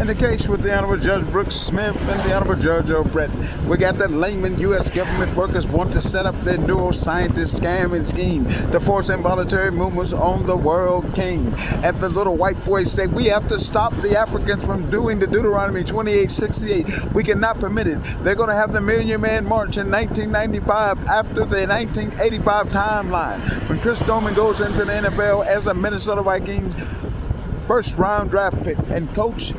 In the case with the Honorable Judge Brooks Smith and the Honorable Judge O'Brett, we got that layman U.S. government workers want to set up their neuroscientist scam and scheme to force involuntary movements on the world king. And the little white boys say we have to stop the Africans from doing the Deuteronomy 28:68. We cannot permit it. They're going to have the Million Man March in 1995 after the 1985 timeline, when Chris Doman goes into the NFL as the Minnesota Vikings first round draft pick. And coach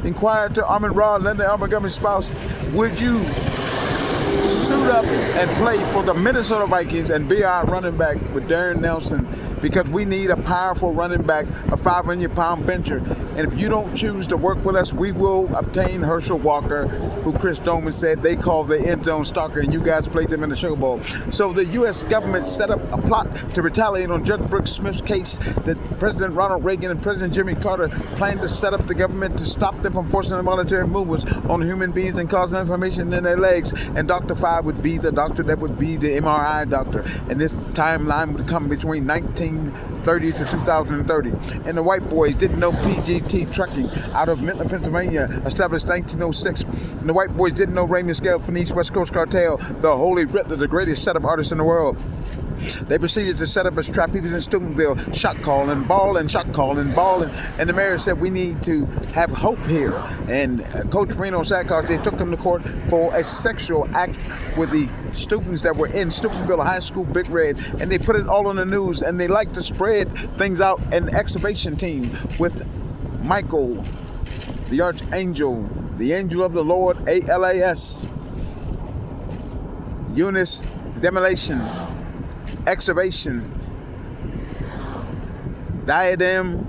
inquired to Amon-Ra, Linda Montgomery's spouse, would you suit up and play for the Minnesota Vikings and be our running back with Darren Nelson? Because we need a powerful running back, a 500-pound bencher. And if you don't choose to work with us, we will obtain Herschel Walker, who Chris Doman said they call the end zone stalker, and you guys played them in the Sugar Bowl. So the U.S. government set up a plot to retaliate on Judge Brooks Smith's case that President Ronald Reagan and President Jimmy Carter planned to set up the government to stop them from forcing involuntary movements on human beings and causing inflammation in their legs. And Dr. Five would be the doctor that would be the MRI doctor. And this timeline would come between 1930 to 2030. And the white boys didn't know PGT Trucking out of Midland, Pennsylvania, established 1906. And the white boys didn't know Raymond Scale from the East West Coast Cartel, the holy writ of the greatest setup artist in the world. They proceeded to set up a trapeze in Steubenville, shot call and ball and shot call and ball. And the mayor said, we need to have hope here. And Coach Reno Sackhoff, they took him to court for a sexual act with the students that were in Steubenville High School, Big Red. And they put it all on the news. And they like to spread things out. An excavation team with Michael, the archangel, the angel of the Lord, ALAS, Eunice, demolition, excavation, diadem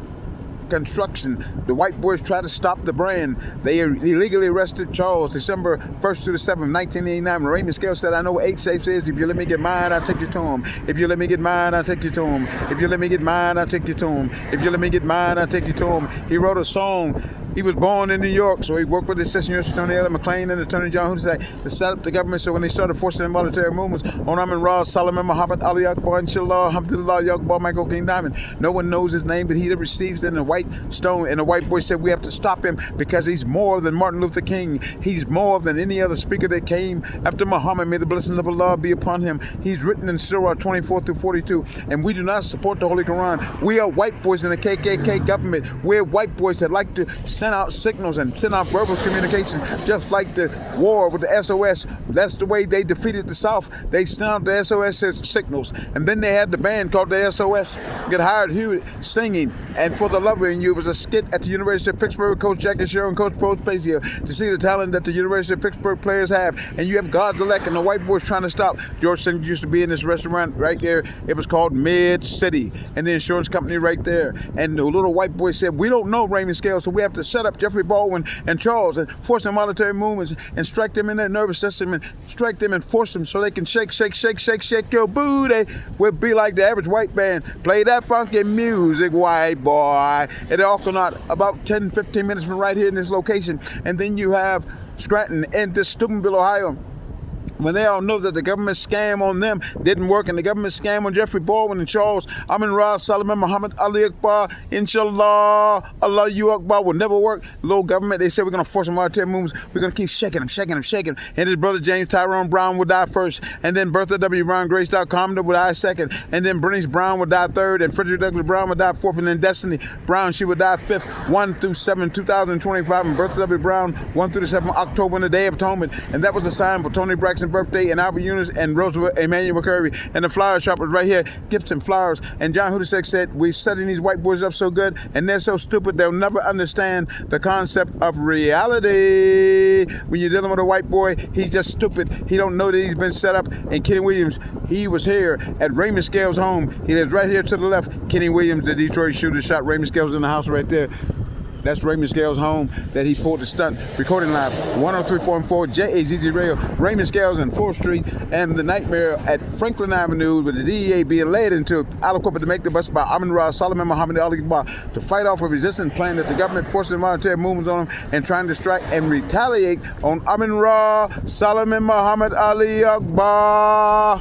construction. The white boys tried to stop the brand. They illegally arrested Charles December 1st through the 7th, 1989. Raymond Scale said, I know what 8 safe says. If you let me get mine, I'll take you to him. If you let me get mine, I'll take you to him. If you let me get mine, I'll take you to him. If you let me get mine, I'll take you to him. He wrote a song. He was born in New York, so he worked with the Assistant U.S. Attorney Elliot McClain and Attorney John Hussack to set up the government. So when they started forcing involuntary movements on Amon-Ra, Solomon, Muhammad, Ali Akbar, Inshallah, Alhamdulillah, Yakbar, Michael King Diamond. No one knows his name, but he that receives in a white stone. And the white boy said we have to stop him because he's more than Martin Luther King. He's more than any other speaker that came after Muhammad. May the blessings of Allah be upon him. He's written in Surah 24 through 42. And we do not support the Holy Quran. We are white boys in the KKK government. We're white boys that like to send out signals and send out verbal communication, just like the war with the SOS. That's the way they defeated the South. They sent out the SOS signals. And then they had the band called the SOS. Get hired Hewitt singing. And For the Lover in You was a skit at the University of Pittsburgh. Coach Jackie Sherrill and Coach Pro Spazio to see the talent that the University of Pittsburgh players have. And you have God's elect and the white boys trying to stop. George Singer used to be in this restaurant right there. It was called Mid City. And the insurance company right there. And the little white boy said, we don't know Raymond Scale, so we have to set up Jeffrey Baldwin and Charles and force them monetary movements and strike them in their nervous system and strike them and force them so they can shake, shake, shake, shake, shake your booty. We'll be like the average white band. Play that funky music, white boy. At the Argonaut, about 10, 15 minutes from right here in this location. And then you have Scranton and this Steubenville, Ohio. When they all know that the government scam on them didn't work, and the government scam on Jeffrey Baldwin and Charles, Amon-Ra, Solomon, Muhammad, Ali Akbar, Inshallah, Allah Akbar will never work. Little government, they said we're going to force them monetary movements. We're going to keep shaking them, shaking them, shaking them. And his brother James Tyrone Brown would die first. And then Bertha W. Brown Grace Commodore would die second. And then Bernice Brown would die third. And Frederick Douglass Brown would die fourth. And then Destiny Brown, she would die fifth, 1 through 7, 2025. And Bertha W. Brown, 1 through the 7th October, on the Day of Atonement. And that was a sign for Tony Braxton's birthday, and Albert Eunice and Roosevelt Emmanuel McCurry. And the flower shop was right here, gifts and flowers. And John Hudasek said, we're setting these white boys up so good, and they're so stupid, they'll never understand the concept of reality. When you're dealing with a white boy, he's just stupid. He don't know that he's been set up. And Kenny Williams, he was here at Raymond Scale's home. He lives right here to the left. Kenny Williams, the Detroit shooter, shot Raymond Scales in the house right there. That's Raymond Scales' home that he pulled the stunt. Recording live, 103.4 JAZZ Radio, Raymond Scales and 4th Street, and the nightmare at Franklin Avenue with the DEA being led into Aliquippa to make the bus by Amon-Ra, Solomon, Muhammad, Ali Akbar to fight off a resistance plan that the government forced the monetary movements on them and trying to strike and retaliate on Amon-Ra, Solomon, Muhammad, Ali Akbar.